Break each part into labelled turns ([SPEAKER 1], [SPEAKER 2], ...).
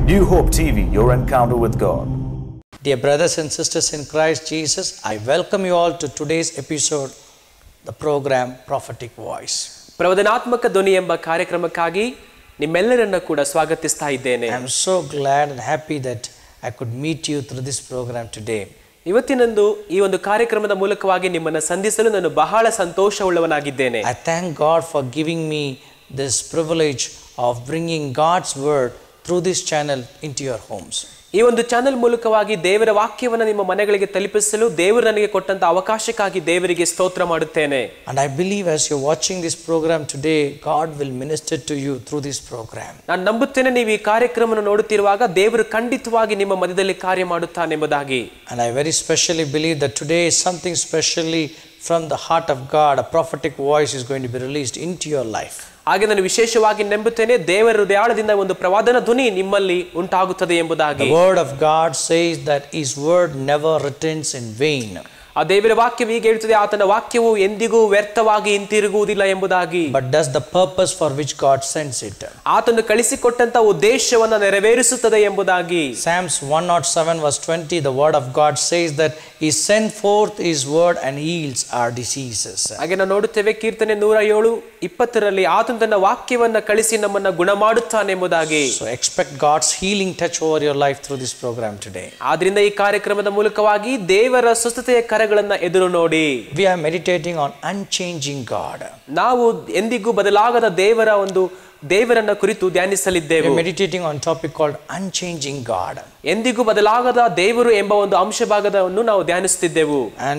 [SPEAKER 1] New Hope TV, your encounter with God.
[SPEAKER 2] Dear brothers and sisters in Christ Jesus, I welcome you all to today's episode, the program Prophetic Voice.
[SPEAKER 3] ಪ್ರವಚನಾತ್ಮಕ ಧ್ವನಿ ಎಂಬ ಕಾರ್ಯಕ್ರಮಕ್ಕಾಗಿ ನಿಮ್ಮೆಲ್ಲರನ್ನು ಕೂಡ ಸ್ವಾಗತಿಸ್ತಾ ಇದ್ದೇನೆ.
[SPEAKER 2] I am so glad and happy that I could meet you through this program today.
[SPEAKER 3] ಇವತ್ತಿನಂದು ಈ ಒಂದು ಕಾರ್ಯಕ್ರಮದ ಮೂಲಕವಾಗಿ ನಿಮ್ಮನ್ನು ಸಂಧಿಸಲು ನಾನು ಬಹಳ ಸಂತೋಷವುಳ್ಳವನಾಗಿದ್ದೇನೆ.
[SPEAKER 2] I thank God for giving me this privilege of bringing God's word through this channel into your homes.
[SPEAKER 3] ಈ ಒಂದು channel ಮೂಲಕವಾಗಿ ದೇವರ ವಾಕ್ಯವನ್ನು ನಿಮ್ಮ ಮನೆಗಳಿಗೆ ತಲುಪಿಸಲು ದೇವರು ನನಗೆ ಕೊಟ್ಟಂತ ಅವಕಾಶಕ್ಕಾಗಿ ದೇವರಿಗೆ ಸ್ತೋತ್ರ ಮಾಡುತ್ತೇನೆ.
[SPEAKER 2] And I believe as you're watching this program today, God will minister to you through this program.
[SPEAKER 3] ನಾನು ನಂಬುತ್ತೇನೆ ನೀವು ಈ ಕಾರ್ಯಕ್ರಮವನ್ನು ನೋಡುತ್ತಿರುವಾಗ ದೇವರು ಖಂಡಿತವಾಗಿ ನಿಮ್ಮ ಮಧ್ಯದಲ್ಲಿ ಕಾರ್ಯ ಮಾಡುತ್ತಾನೆಂಬುದಾಗಿ.
[SPEAKER 2] And I very specially believe that today something specially from the heart of God, a prophetic voice is going to be released into your life.
[SPEAKER 3] ಹಾಗೆ ನಾನು ವಿಶೇಷವಾಗಿ ನಂಬುತ್ತೇನೆ ದೇವರ ಹೃದಯದಿಂದ ಒಂದು ಪ್ರವಾದನ ಧ್ವನಿ ನಿಮ್ಮಲ್ಲಿ ಉಂಟಾಗುತ್ತದೆ ಎಂಬುದಾಗಿ.
[SPEAKER 2] The word of God says that his word never returns in vain.
[SPEAKER 3] ಆ ದೇವರ ವಾಕ್ಯವು ಹೀಗೆ ಹೇಳ್ತದೆ, ಆತನ ವಾಕ್ಯವು ಎಂದಿಗೂ ವ್ಯರ್ಥವಾಗಿ ಹಿಂತಿರುಗುವುದಿಲ್ಲ ಎಂಬುದಾಗಿ.
[SPEAKER 2] But does the purpose for which God sends it.
[SPEAKER 3] ಆತನು ಕಳಿಸಿಕೊಟ್ಟಂತ ಉದ್ದೇಶವನ್ನು ನೆರವೇರಿಸುತ್ತದೆ ಎಂಬುದಾಗಿ.
[SPEAKER 2] Psalms 107 verse 20, the word of God says that he sent forth his word and heals our diseases.
[SPEAKER 3] ಹಾಗೆ ನಾವು ನೋಡುತ್ತೇವೆ ಕೀರ್ತನೆ 107:20 ಆತನು ತನ್ನ ವಾಕ್ಯವನ್ನ ಕಳಿಸಿ ನಮ್ಮನ್ನ ಗುಣ ಮಾಡುತ್ತಾನೆ ಎಂಬುದಾಗಿ.
[SPEAKER 2] So expect God's healing touch over your life through this program today.
[SPEAKER 3] ಆದ್ರಿಂದ ಈ ಕಾರ್ಯಕ್ರಮದ ಮೂಲಕವಾಗಿ ದೇವರ ಸ್ವಸ್ಥತೆಯ ಕರಗಳನ್ನ ಎದುರು ನೋಡಿ.
[SPEAKER 2] We are meditating on unchanging God.
[SPEAKER 3] ನಾವು ಎಂದಿಗೂ ಬದಲಾಗದ ದೇವರನ್ನ ಕುರಿತು ಧ್ಯಾನಿಸಲಿದ್ದೇವೆ.
[SPEAKER 2] We are meditating on topic called unchanging God.
[SPEAKER 3] ಎಂದಿಗೂ ಬದಲಾಗದ ದೇವರು ಎಂಬ ಒಂದು ಅಂಶ ಭಾಗವನ್ನು ನಾವು ಧ್ಯಾನಿಸುತ್ತಿದ್ದೆವು.
[SPEAKER 2] And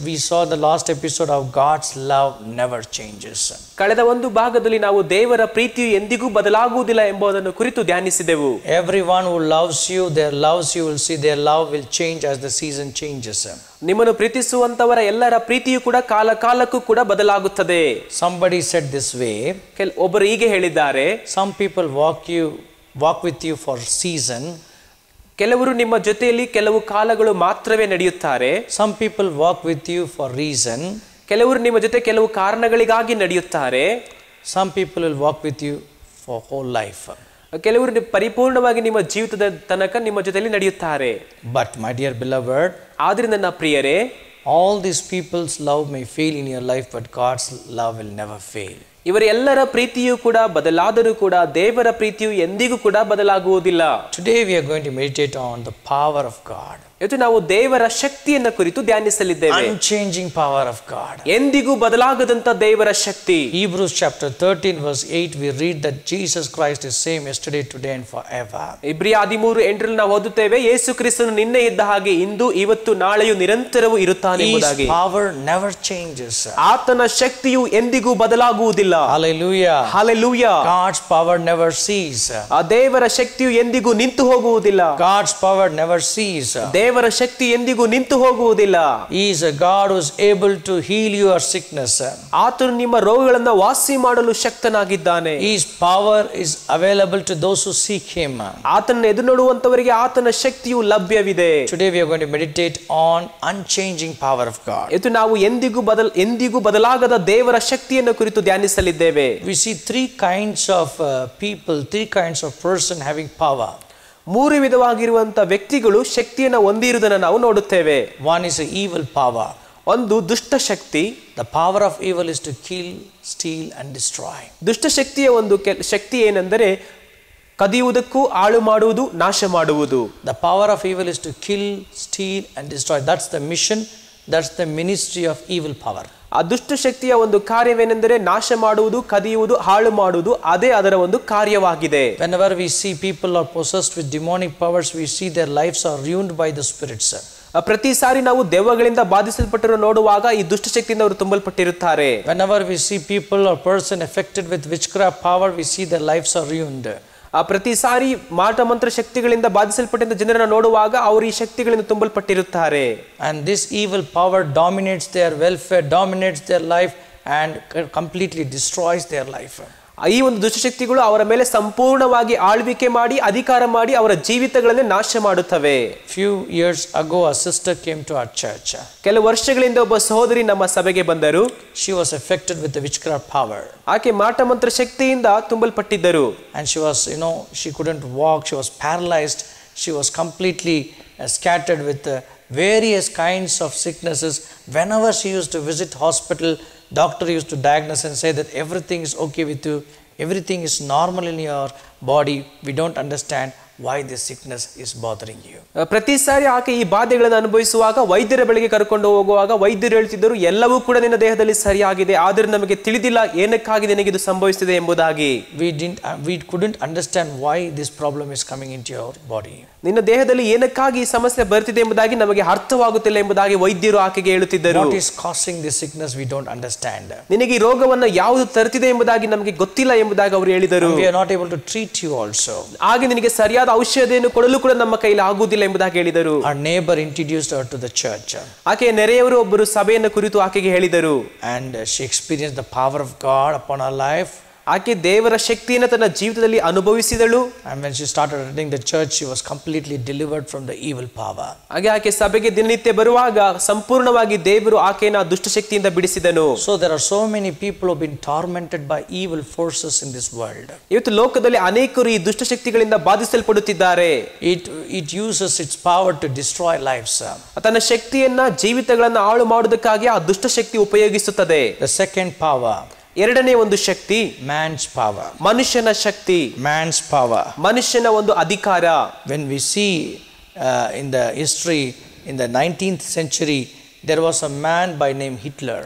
[SPEAKER 2] we saw the last episode of God's love never changes.
[SPEAKER 3] ಕಳೆದ ಒಂದು ಭಾಗದಲ್ಲಿ ನಾವು ದೇವರ ಪ್ರೀತಿಯು ಎಂದಿಗೂ ಬದಲಾಗುವುದಿಲ್ಲ ಎಂಬುದನ್ನು ಕುರಿತು ಧ್ಯಾನಿಸಿದೆವು.
[SPEAKER 2] Everyone who loves you will see their love will change as the season changes.
[SPEAKER 3] ನಿಮ್ಮನ್ನು ಪ್ರೀತಿಸುವಂತವರ ಎಲ್ಲರ ಪ್ರೀತಿಯು ಕೂಡ ಕಾಲ ಕಾಲಕ್ಕೂ ಕೂಡ ಬದಲಾಗುತ್ತದೆ.
[SPEAKER 2] Somebody said this way.
[SPEAKER 3] ಒಬ್ಬರು ಹೀಗೆ ಹೇಳಿದ್ದಾರೆ,
[SPEAKER 2] some people walk with you for season.
[SPEAKER 3] ಕೆಲವರು ನಿಮ್ಮ ಜೊತೆಯಲ್ಲಿ ಕೆಲವು ಕಾಲಗಳು ಮಾತ್ರವೇ ನಡೆಯುತ್ತಾರೆ.
[SPEAKER 2] Some people walk with you for reason.
[SPEAKER 3] ಕೆಲವರು ನಿಮ್ಮ ಜೊತೆ ಕೆಲವು ಕಾರಣಗಳಿಗಾಗಿ ನಡೆಯುತ್ತಾರೆ.
[SPEAKER 2] Some people will walk with you for whole life.
[SPEAKER 3] ಕೆಲವರು ಪರಿಪೂರ್ಣವಾಗಿ ನಿಮ್ಮ ಜೀವಿತದ ತನಕ ನಿಮ್ಮ ಜೊತೆಯಲ್ಲಿ ನಡೆಯುತ್ತಾರೆ.
[SPEAKER 2] But my dear beloved,
[SPEAKER 3] ಆದ್ರೆ ನನ್ನ ಪ್ರಿಯರೇ,
[SPEAKER 2] all these people's love may fail in your life, but God's love will never fail.
[SPEAKER 3] ಇವರೆಲ್ಲರ ಪ್ರೀತಿಯು ಕೂಡ ಬದಲಾದರೂ ಕೂಡ ದೇವರ ಪ್ರೀತಿಯು ಎಂದಿಗೂ ಕೂಡ ಬದಲಾಗುವುದಿಲ್ಲ.
[SPEAKER 2] Today we are going to meditate on the power of God.
[SPEAKER 3] ಇವತ್ತು ನಾವು ದೇವರ ಶಕ್ತಿಯನ್ನು ಕುರಿತು ಧ್ಯಾನಿಸಲಿದ್ದೇವೆ.
[SPEAKER 2] Unchanging power of God.
[SPEAKER 3] ಎಂದಿಗೂ ಬದಲಾಗದಂತ ದೇವರ ಶಕ್ತಿ.
[SPEAKER 2] Hebrews chapter 13 verse 8 we read that Jesus Christ is same yesterday, today and forever.
[SPEAKER 3] ಇಬ್ರಿಯ 13:8 ನಾವು ಓದುತ್ತೇವೆ, ಯೇಸು ಕ್ರಿಸ್ತನು ನಿನ್ನೆ ಇದ್ದ ಹಾಗೆ ಇಂದು ಇವತ್ತು ನಾಳೆಯೂ ನಿರಂತರವೂ ಇರುತ್ತಾನೆ ಎಂಬುದಾಗಿ.
[SPEAKER 2] His power never changes.
[SPEAKER 3] ಆತನ ಶಕ್ತಿಯು ಎಂದಿಗೂ ಬದಲಾಗುವುದಿಲ್ಲ.
[SPEAKER 2] Hallelujah.
[SPEAKER 3] Hallelujah.
[SPEAKER 2] God's power never ceases.
[SPEAKER 3] ಆ ದೇವರ ಶಕ್ತಿಯು ಎಂದಿಗೂ ನಿಂತು ಹೋಗುವುದಿಲ್ಲ.
[SPEAKER 2] God's power never ceases.
[SPEAKER 3] ದೇವರ ಶಕ್ತಿ ಎಂದಿಗೂ ನಿಂತು ಹೋಗುವುದಿಲ್ಲ.
[SPEAKER 2] He is a God who is able to heal your sickness.
[SPEAKER 3] ಆತನು ನಿಮ್ಮ ರೋಗಗಳನ್ನು ವಾಸಿ ಮಾಡಲು ಶಕ್ತನಾಗಿದ್ದಾನೆ.
[SPEAKER 2] His power is available to those who seek him.
[SPEAKER 3] ಆತನನ್ನು ಎದುರು ನೋಡುವಂತವರಿಗೆ ಆತನ ಶಕ್ತಿಯು ಲಭ್ಯವಿದೆ.
[SPEAKER 2] Today we are going to meditate on unchanging power of God.
[SPEAKER 3] ಇದು ನಾವು ಎಂದಿಗೂ ಬದಲಾಗದ ದೇವರ ಶಕ್ತಿಯನ್ನು ಕುರಿತು ಧ್ಯಾನಿಸಲಿದ್ದೇವೆ.
[SPEAKER 2] We see three kinds of people, three kinds of person having power.
[SPEAKER 3] ಮೂರು ವಿಧವಾಗಿರುವಂತ ವ್ಯಕ್ತಿಗಳು ಶಕ್ತಿಯನ್ನು ಹೊಂದಿರುವುದನ್ನು ನಾವು ನೋಡುತ್ತೇವೆ.
[SPEAKER 2] One is an evil power.
[SPEAKER 3] ಒಂದು ದುಷ್ಟ ಶಕ್ತಿ.
[SPEAKER 2] The power of evil is to kill, steal and destroy.
[SPEAKER 3] ದುಷ್ಟ ಶಕ್ತಿಯ ಒಂದು ಶಕ್ತಿ ಏನೆಂದರೆ ಕದಿಯುವುದಕ್ಕೂ ಹಾಳು ಮಾಡುವುದು, ನಾಶ ಮಾಡುವುದು.
[SPEAKER 2] The power of evil is to kill, steal and destroy. That's the mission, that's the ministry of evil power.
[SPEAKER 3] ಆ ದುಷ್ಟ ಶಕ್ತಿಯ ಒಂದು ಕಾರ್ಯವೇನೆಂದರೆ ನಾಶ ಮಾಡುವುದು, ಕದಿಯುವುದು, ಹಾಳು ಮಾಡುವುದು, ಅದೇ ಅದರ ಒಂದು ಕಾರ್ಯವಾಗಿದೆ.
[SPEAKER 2] Whenever we see people are possessed with demonic powers, we see their lives are ruined by the spirits.
[SPEAKER 3] ಪ್ರತಿ ಸಾರಿ ನಾವು ದೆವ್ವಗಳಿಂದ ಬಾಧಿಸಲ್ಪಟ್ಟರು ನೋಡುವಾಗ ಈ ದುಷ್ಟ ಶಕ್ತಿಯಿಂದ ಅವರು ತುಂಬಲ್ಪಟ್ಟಿರುತ್ತಾರೆ.
[SPEAKER 2] Whenever we see people or person affected with witchcraft power, we see their lives are ruined.
[SPEAKER 3] ಪ್ರತಿ ಸಾರಿ ಮಾಟ ಮಂತ್ರ ಶಕ್ತಿಗಳಿಂದ ಬಾಧಿಸಲ್ಪಟ್ಟಂತ ಜನರನ್ನು ನೋಡುವಾಗ ಅವರು ಈ ಶಕ್ತಿಗಳಿಂದ ತುಂಬಲ್ಪಟ್ಟಿರುತ್ತಾರೆ.
[SPEAKER 2] And this evil power dominates their welfare, dominates their life and completely destroys their life.
[SPEAKER 3] ಈ ಒಂದು ದುಷ್ಟಶಕ್ತಿಗಳು ಅವರ ಮೇಲೆ ಸಂಪೂರ್ಣವಾಗಿ ಆಳ್ವಿಕೆ ಮಾಡಿ ಅಧಿಕಾರ ಮಾಡಿ ಅವರ ಜೀವಿತಗಳನ್ನೇ ನಾಶ ಮಾಡುತ್ತವೆ.
[SPEAKER 2] Few years ago a sister came to our church.
[SPEAKER 3] ಕೆಲವು ವರ್ಷಗಳಿಂದ ಒಬ್ಬ ಸಹೋದರಿ ನಮ್ಮ ಸಭೆಗೆ ಬಂದರು.
[SPEAKER 2] She was affected with the witchcraft power.
[SPEAKER 3] ಆಕೆ ಮಾಟಮಂತ್ರ ಶಕ್ತಿಯಿಂದ ತುಂಬಲ್ಪಟ್ಟಿದ್ದರು.
[SPEAKER 2] And she was, she couldn't walk, she was paralyzed, she was completely scattered with various kinds of sicknesses. Whenever she used to visit hospital, doctor used to diagnose and say that everything is okay with you, everything is normal in your body. We don't understand why this sickness is bothering you.
[SPEAKER 3] ಪ್ರತಿ ಸಾರಿ ಆಕೆ ಈ ಬಾಧೆಗಳನ್ನು ಅನುಭವಿಸುವಾಗ ವೈದ್ಯರ ಬಳಿಗೆ ಕರ್ಕೊಂಡು ಹೋಗುವಾಗ ವೈದ್ಯರು ಹೇಳ್ತಿದ್ದರು ಎಲ್ಲವೂ ಕೂಡ ನಿನ್ನ ದೇಹದಲ್ಲಿ ಸರಿಯಾಗಿದೆ, ಆದರೆ ನಮಗೆ ತಿಳಿದಿಲ್ಲ ಏನಕ್ಕಾಗಿ ನಿನಗೆ ಇದು ಸಂಭವಿಸಿದೆ ಎಂಬುದಾಗಿ.
[SPEAKER 2] We couldn't understand why this problem is coming into your body.
[SPEAKER 3] ನಿನ್ನ ದೇಹದಲ್ಲಿ ಏನಕ್ಕಾಗಿ ಈ ಸಮಸ್ಯೆ ಬರ್ತಿದೆ ಎಂಬುದಾಗಿ ನಮಗೆ ಅರ್ಥವಾಗುತ್ತಿಲ್ಲ ಎಂಬುದಾಗಿ ವೈದ್ಯರು ಆಕೆಗೆ ಹೇಳುತ್ತಿದ್ದರು.
[SPEAKER 2] What is causing this sickness we don't understand.
[SPEAKER 3] ನಿನಗೆ ಈ ರೋಗವನ್ನು ಯಾವುದು ತರುತ್ತಿದೆ ಎಂಬುದಾಗಿ ನಮಗೆ ಗೊತ್ತಿಲ್ಲ ಎಂಬುದಾಗಿ ಅವರು ಹೇಳಿದರು.
[SPEAKER 2] We are not able to treat you also.
[SPEAKER 3] ಹಾಗೆ ನಿನಗೆ ಸರಿಯಾದ ಔಷಧಿಯನ್ನು ಕೊಡಲು ಕೂಡ ನಮ್ಮ ಕೈಲಿ ಆಗುವುದಿಲ್ಲ ಎಂಬುದಾಗಿ ಹೇಳಿದರು.
[SPEAKER 2] Our neighbor introduced her to the church.
[SPEAKER 3] ಆಕೆಯ ನೆರೆಯವರು ಒಬ್ಬರು ಸಭೆಯನ್ನು ಕುರಿತು ಆಕೆಗೆ ಹೇಳಿದರು.
[SPEAKER 2] And she experienced the power of God upon her life.
[SPEAKER 3] ಆಕೆ ದೇವರ ಶಕ್ತಿಯನ್ನು ತನ್ನ ಜೀವಿತದಲ್ಲಿ ಅನುಭವಿಸಿದಳು.
[SPEAKER 2] And when she started attending the church, she was completely delivered from the evil power.
[SPEAKER 3] ಹಾಗೆ ಆಕೆ ಸಭೆಗೆ ದಿನನಿತ್ಯ ಬರುವಾಗ ಸಂಪೂರ್ಣವಾಗಿ ದೇವರು ಆಕೆಯನ್ನು ದುಷ್ಟಶಕ್ತಿಯಿಂದ ಬಿಡಿಸಿದನು.
[SPEAKER 2] So there are so many people who have been tormented by evil forces in this world.
[SPEAKER 3] ಇವತ್ತು ಲೋಕದಲ್ಲಿ ಅನೇಕರು ಈ ದುಷ್ಟಶಕ್ತಿಗಳಿಂದ ಬಾಧಿಸಲ್ಪಡುತ್ತಿದ್ದಾರೆ.
[SPEAKER 2] It uses its power to destroy lives.
[SPEAKER 3] ತನ್ನ ಶಕ್ತಿಯನ್ನ ಜೀವಿತಗಳನ್ನು ಹಾಳು ಮಾಡುವುದಕ್ಕಾಗಿ ಆ ದುಷ್ಟಶಕ್ತಿ ಉಪಯೋಗಿಸುತ್ತದೆ.
[SPEAKER 2] The second power,
[SPEAKER 3] ಎರಡನೇ ಒಂದು ಶಕ್ತಿ
[SPEAKER 2] man's power.
[SPEAKER 3] ಮನುಷ್ಯನ ಶಕ್ತಿ,
[SPEAKER 2] Man's power.
[SPEAKER 3] ಮನುಷ್ಯನ ಒಂದು ಅಧಿಕಾರ.
[SPEAKER 2] When we see in the history in the 19th century, there was a man by name Hitler.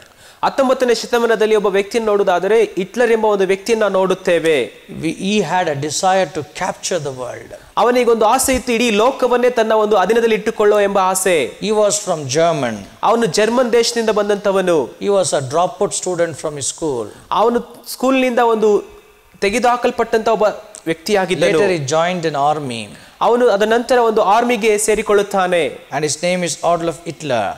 [SPEAKER 3] 19ನೇ ಶತಮಾನದಲ್ಲಿ ಒಬ್ಬ ವ್ಯಕ್ತಿಯನ್ನು ನೋಡುವುದಾದರೆ ಹಿಟ್ಲರ್ ಎಂಬ ಒಂದು ವ್ಯಕ್ತಿಯನ್ನು ನೋಡುತ್ತೇವೆ.
[SPEAKER 2] He had a desire to capture the world.
[SPEAKER 3] ಅವನಿಗೊಂದು ಆಸೆ ಇತ್ತು, ಇಡೀ ಲೋಕವನ್ನೇ ತನ್ನ ಒಂದು ಅಧೀನದಲ್ಲಿ ಇಟ್ಟುಕೊಳ್ಳುವ ಎಂಬ ಆಸೆ.
[SPEAKER 2] He was from German.
[SPEAKER 3] ಅವನು ಜರ್ಮನ್ ದೇಶದಿಂದ ಬಂದಂತವನು.
[SPEAKER 2] He was a dropout student from his school.
[SPEAKER 3] ಅವನು ಸ್ಕೂಲ್ನಿಂದ ಒಂದು ತೆಗೆದುಹಾಕಲ್ಪಟ್ಟಂತ ಒಬ್ಬ ವ್ಯಕ್ತಿಯಾಗಿದ್ದನು.
[SPEAKER 2] Later he joined an army.
[SPEAKER 3] ಅವನು ಅದ ನಂತರ ಒಂದು ಆರ್ಮಿಗೆ ಸೇರಿಕೊಳ್ಳುತ್ತಾನೆ.
[SPEAKER 2] And his name is Adolf Hitler.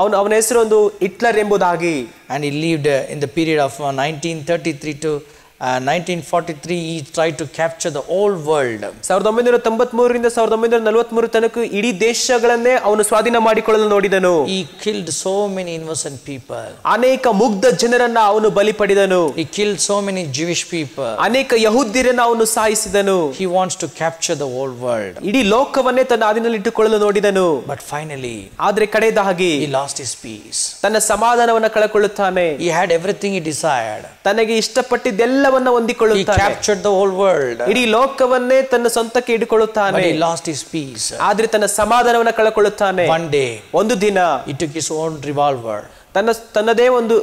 [SPEAKER 3] ಅವನ ಹೆಸರು ಒಂದು ಹಿಟ್ಲರ್ ಎಂಬುದಾಗಿ.
[SPEAKER 2] And he lived in the period of 1933 to 1943. He tried to capture the whole world.
[SPEAKER 3] 1993 ರಿಂದ 1943 ತನಕ ಇಡೀ ದೇಶಗಳನ್ನೇ ಅವನು ಸ್ವಾಧೀನ ಮಾಡಿಕೊಳ್ಳಲು ನೋಡಿದನು.
[SPEAKER 2] He killed so many innocent people.
[SPEAKER 3] ಅನೇಕ ಮುಗ್ಧ ಜನರನ್ನ ಅವನು ಬಲಿ ಪಡೆದನು.
[SPEAKER 2] He killed so many Jewish people.
[SPEAKER 3] ಅನೇಕ ಯಹೂದ್ಯರನ್ನ ಅವನು ಸಾಯಿಸಿದನು.
[SPEAKER 2] He wants to capture the whole world.
[SPEAKER 3] ಇಡೀ ಲೋಕವನ್ನೇ ತನ್ನ ಅಧೀನದಲ್ಲಿ ಇಟ್ಟುಕೊಳ್ಳಲು ನೋಡಿದನು.
[SPEAKER 2] But finally,
[SPEAKER 3] ಆದರೆ ಕಡೆಯದಾಗಿ
[SPEAKER 2] he lost his peace.
[SPEAKER 3] ತನ್ನ ಸಮಾಧಾನವನ್ನು ಕಳೆದುಕೊಳ್ಳುತ್ತಾನೆ.
[SPEAKER 2] He had everything he desired.
[SPEAKER 3] ತನಗೆ ಇಷ್ಟಪಟ್ಟಿದ್ದೆಲ್ಲವನ್ನ ಹೊಂದಿಕೊಳ್ಳುತ್ತಾನೆ.
[SPEAKER 2] He captured the whole world.
[SPEAKER 3] ಇಡೀ ಲೋಕವನ್ನೇ ತನ್ನ ಸ್ವಂತಕ್ಕೆ ಇಟ್ಟುಕೊಳ್ಳುತ್ತಾನೆ.
[SPEAKER 2] But he lost his peace.
[SPEAKER 3] ಆದರೆ ತನ್ನ ಸಮಾಧಾನವನ್ನು ಕಳೆದುಕೊಳ್ಳುತ್ತಾನೆ.
[SPEAKER 2] One day,
[SPEAKER 3] ಒಂದು ದಿನ
[SPEAKER 2] he took his own revolver.
[SPEAKER 3] ತನ್ನದೇ ಒಂದು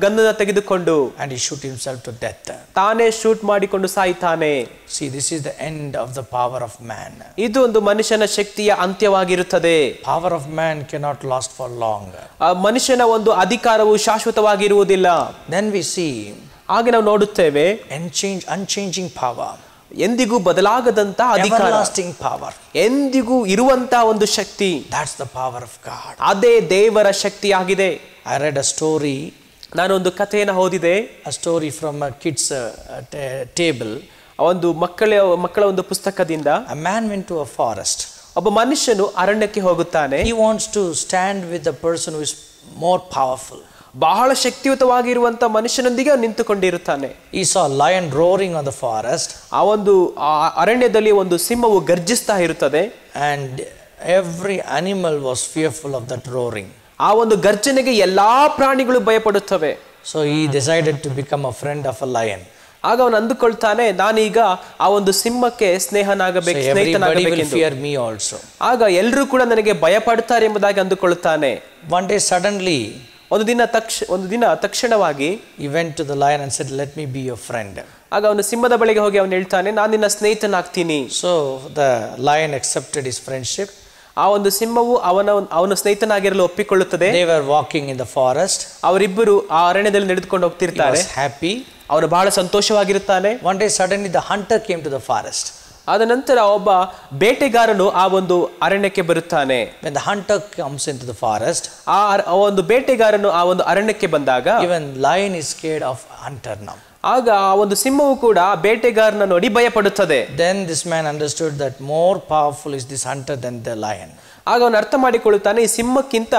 [SPEAKER 3] ಗನ್ನನ್ನು ತೆಗೆದುಕೊಂಡು
[SPEAKER 2] and he shoot himself to death.
[SPEAKER 3] ತಾನೇ ಶೂಟ್ ಮಾಡಿಕೊಂಡು ಸಾಯುತ್ತಾನೆ.
[SPEAKER 2] See, this is the end of the power of man.
[SPEAKER 3] ಇದು ಒಂದು ಮನುಷ್ಯನ ಶಕ್ತಿಯ ಅಂತ್ಯವಾಗಿರುತ್ತದೆ.
[SPEAKER 2] Power of man cannot last for long.
[SPEAKER 3] ಮನುಷ್ಯನ ಒಂದು ಅಧಿಕಾರವು ಶಾಶ್ವತವಾಗಿರುವುದಿಲ್ಲ.
[SPEAKER 2] Then we see,
[SPEAKER 3] ಹಾಗೆ ನಾವು ನೋಡುತ್ತೇವೆ,
[SPEAKER 2] unchanging power.
[SPEAKER 3] ಎಂದಿಗೂ ಬದಲಾಗದಂತ ಅಧಿಕಾರ,
[SPEAKER 2] everlasting power.
[SPEAKER 3] ಎಂದಿಗೂ ಇರುವಂತ ಒಂದು ಶಕ್ತಿ.
[SPEAKER 2] That's the power of God.
[SPEAKER 3] ಅದೇ ದೇವರ ಶಕ್ತಿಯಾಗಿದೆ.
[SPEAKER 2] I read a story.
[SPEAKER 3] ನಾನು ಒಂದು ಕಥೆಯನ್ನು ಓದಿದೆ.
[SPEAKER 2] A story from a kid's table.
[SPEAKER 3] ಒಂದು ಮಕ್ಕಳ ಒಂದು ಪುಸ್ತಕದಿಂದ.
[SPEAKER 2] A man went to a forest.
[SPEAKER 3] ಒಬ್ಬ ಮನುಷ್ಯನು ಅರಣ್ಯಕ್ಕೆ ಹೋಗುತ್ತಾನೆ.
[SPEAKER 2] He wants to stand with the person who is more powerful.
[SPEAKER 3] ಬಹಳ ಶಕ್ತಿಯುತವಾಗಿರುವಂತ ಮನುಷ್ಯನೊಂದಿಗೆ ನಿಂತುಕೊಂಡಿರುತ್ತಾನೆ.
[SPEAKER 2] He saw a lion roaring on the forest.
[SPEAKER 3] ಆ ಒಂದು ಅರಣ್ಯದಲ್ಲಿ ಒಂದು ಸಿಂಹವು ಗರ್ಜಿಸ್ತಾ ಇರುತ್ತದೆ.
[SPEAKER 2] And every animal was fearful of that roaring.
[SPEAKER 3] ಆ ಒಂದು ಗರ್ಜನೆಗೆ ಎಲ್ಲಾ ಪ್ರಾಣಿಗಳು ಭಯಪಡುತ್ತವೆ.
[SPEAKER 2] So he decided to become a friend of a lion.
[SPEAKER 3] ಆಗ ಅವನು ಅಂದುಕೊಳ್ತಾನೆ, ನಾನೀಗ ಆ ಒಂದು ಸಿಂಹಕ್ಕೆ ಸ್ನೇಹಿತನಾಗಬೇಕು. ಆಗ ಎಲ್ಲರೂ ಕೂಡ ನನಗೆ ಭಯ ಪಡ್ತಾರೆ ಎಂಬುದಾಗಿ ಅಂದುಕೊಳ್ಳುತ್ತಾನೆ.
[SPEAKER 2] One day suddenly,
[SPEAKER 3] ಒಂದು ದಿನ ತಕ್ಷಣವಾಗಿ
[SPEAKER 2] he went to the lion and said, let me be your friend.
[SPEAKER 3] ಆಗ ಅವನು ಸಿಂಹದ ಬಳಿಗೆ ಹೋಗಿ ಅವನು ಹೇಳ್ತಾನೆ, ನಾನು ನಿನ್ನ ಸ್ನೇಹಿತನಾಗ್ತೀನಿ.
[SPEAKER 2] So the lion accepted his friendship.
[SPEAKER 3] ಆ ಒಂದು ಸಿಂಹವು ಅವನ ಸ್ನೇಹಿತನಾಗಿರಲು ಒಪ್ಪಿಕೊಳ್ಳುತ್ತದೆ.
[SPEAKER 2] They were walking in the forest.
[SPEAKER 3] ಅವರಿಬ್ಬರು ಆ ಅರಣ್ಯದಲ್ಲಿ ನಡೆದುಕೊಂಡು ಹೋಗ್ತಿರ್ತಾರೆ.
[SPEAKER 2] He was happy.
[SPEAKER 3] ಅವನು ಬಹಳ ಸಂತೋಷವಾಗಿರುತ್ತಾನೆ.
[SPEAKER 2] One day suddenly the hunter came to the forest.
[SPEAKER 3] ಆದ ನಂತರ ಒಬ್ಬ ಬೇಟೆಗಾರನು ಆ ಒಂದು ಅರಣ್ಯಕ್ಕೆ ಬರುತ್ತಾನೆ.
[SPEAKER 2] When the hunter comes into the forest,
[SPEAKER 3] ಆ ಒಂದು ಬೇಟೆಗಾರನು ಆ ಒಂದು ಅರಣ್ಯಕ್ಕೆ ಬಂದಾಗ,
[SPEAKER 2] even lion is scared of hunter now.
[SPEAKER 3] ಆಗ ಆ ಒಂದು ಸಿಂಹವು ಕೂಡ ಬೇಟೆಗಾರನ ನೋಡಿ ಭಯಪಡುತ್ತದೆ.
[SPEAKER 2] Then this man understood that more powerful is this hunter than the lion.
[SPEAKER 3] ಆಗ ಅವನು ಅರ್ಥ ಮಾಡಿಕೊಳ್ಳುತ್ತಾನೆ ಈ ಸಿಂಹಕ್ಕಿಂತ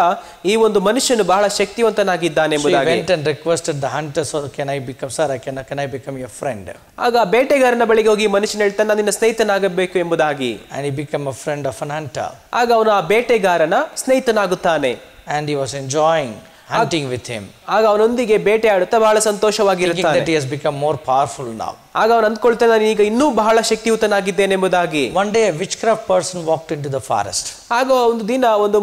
[SPEAKER 3] ಈ ಒಂದು ಮನುಷ್ಯನು ಬಹಳ ಶಕ್ತಿವಂತನಾಗಿದ್ದಾನೆ ಎಂಬುದಾಗಿ.
[SPEAKER 2] So he went and requested the hunter, so can I become, sir, can I become your friend?
[SPEAKER 3] ಆಗ ಬೇಟೆಗಾರನ ಬಳಿಗೆ ಹೋಗಿ ಮನುಷ್ಯನು ಹೇಳ್ತಾನೆ ನಾನು ನಿನ್ನ ಸ್ನೇಹಿತನಾಗಬೇಕು ಎಂಬುದಾಗಿ.
[SPEAKER 2] And he became a friend of an hunter.
[SPEAKER 3] ಆಗ ಅವನು ಆ ಬೇಟೆಗಾರನ ಸ್ನೇಹಿತನಾಗುತ್ತಾನೆ.
[SPEAKER 2] And he was enjoying hunting with him.
[SPEAKER 3] ಆಗ ಅವನೊಂದಿಗೆ ಬೇಟೆ ಆಡುತ್ತಾ ಬಹಳ ಸಂತೋಷವಾಗಿರುತ್ತಾನೆ.
[SPEAKER 2] That he has become more powerful now.
[SPEAKER 3] ಆಗ ಅವನು ಅಂದ್ಕೊಳ್ತಾನೆ ನಾನು ಈಗ ಇನ್ನೂ ಬಹಳ ಶಕ್ತಿಯುತನಾಗಿದ್ದೇನೆ ಎಂಬುದಾಗಿ.
[SPEAKER 2] One day a witchcraft person walked into the forest.
[SPEAKER 3] ಆಗ ಒಂದು ದಿನ ಒಂದು